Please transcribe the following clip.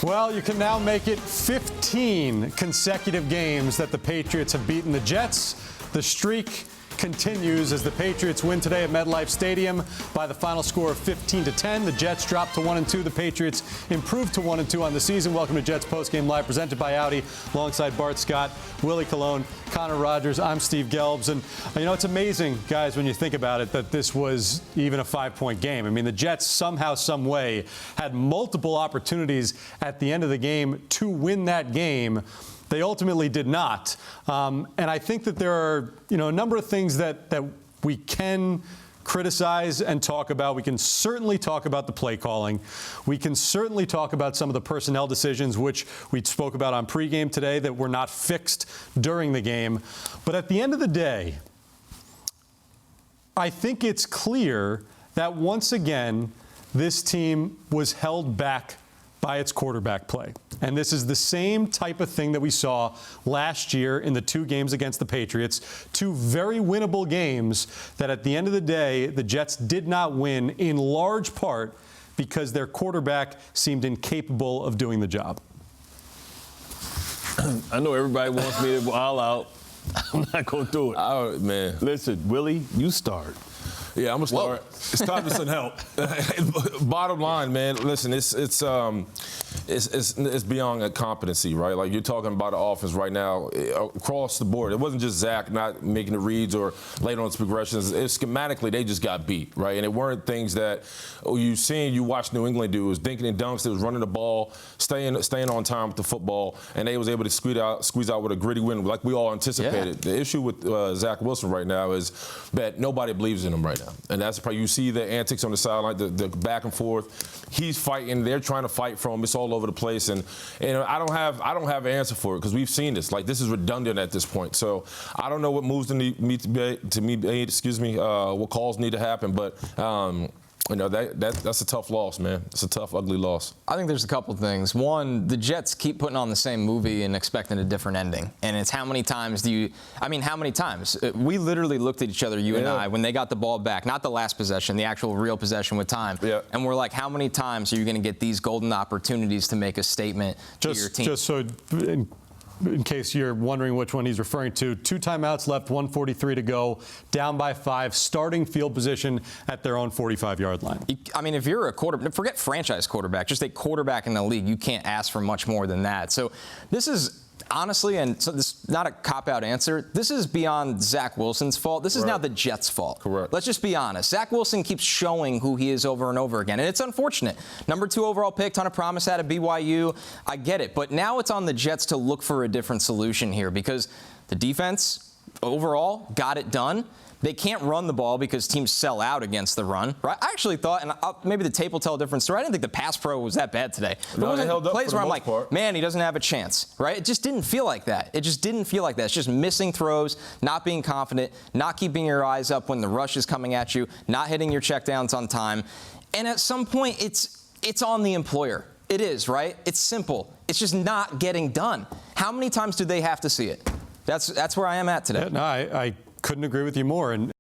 Well, you can now make it 15 consecutive games that the Patriots have beaten the Jets. The streak continues as the Patriots win today at MetLife Stadium by the final score of 15-10. The Jets dropped to 1-2. The Patriots improved to 1-2 on the season. Welcome to Jets Postgame Live, presented by Audi, alongside Bart Scott, Willie Colon, Connor Rogers. I'm Steve Gelbs. And, you know, it's amazing, guys, when you think about it, that this was even a 5-point game. I mean, the Jets somehow, some way, had multiple opportunities at the end of the game to win that game. They ultimately did not. And I think that there are, a number of things that we can criticize and talk about. We can certainly talk about the play calling. We can certainly talk about some of the personnel decisions, which we spoke about on pregame today, that were not fixed during the game. But at the end of the day, I think it's clear that once again, this team was held back by its quarterback play. And this is the same type of thing that we saw last year in the two games against the Patriots. Two very winnable games that at the end of the day, the Jets did not win, in large part because their quarterback seemed incapable of doing the job. I know everybody wants me to all out. I'm not going to do it. All right, man. Listen, Willie, you start. Yeah, I'm gonna start. It's time to send help. Bottom line, man. Listen, it's beyond a competency, right? Like, you're talking about the offense right now across the board. It wasn't just Zach not making the reads or late on his progressions. Schematically, they just got beat, right? And it weren't things that you watched New England do. It was dinking and dunks. It was running the ball, staying on time with the football, and they was able to squeeze out with a gritty win, like we all anticipated. Yeah. The issue with Zach Wilson right now is that nobody believes in him right now. And that's probably, you see the antics on the sideline, the back and forth. He's fighting. They're trying to fight for him. It's all over the place. And I don't have an answer for it, because we've seen this. Like, this is redundant at this point. So I don't know what moves what calls need to happen. But that's a tough loss, man. It's a tough, ugly loss. I think there's a couple things. One, the Jets keep putting on the same movie and expecting a different ending. And it's how many times how many times? We literally looked at each other, you and I, when they got the ball back, not the last possession, the actual real possession with time. Yeah. And we're like, how many times are you going to get these golden opportunities to make a statement to your team? Just so, in case you're wondering which one he's referring to, 2 timeouts left, 1:43 to go, down by 5, starting field position at their own 45-yard line. I mean, if you're a quarterback, forget franchise quarterback, just a quarterback in the league, you can't ask for much more than that. So this is honestly, and so this is not a cop-out answer, this is beyond Zach Wilson's fault. This is now the Jets' fault. Correct. Let's just be honest. Zach Wilson keeps showing who he is over and over again, and it's unfortunate. Number 2 overall pick, ton of promise out of BYU. I get it. But now it's on the Jets to look for a different solution here, because the defense overall got it done. They can't run the ball because teams sell out against the run. Right? I actually thought, and maybe the tape will tell a different story, I didn't think the pass pro was that bad today. There wasn't plays where I'm like, man, he doesn't have a chance. Right? It just didn't feel like that. It just didn't feel like that. It's just missing throws, not being confident, not keeping your eyes up when the rush is coming at you, not hitting your checkdowns on time. And at some point, it's on the employer. It is, right? It's simple. It's just not getting done. How many times do they have to see it? That's where I am at today. Yeah, no, I couldn't agree with you more. And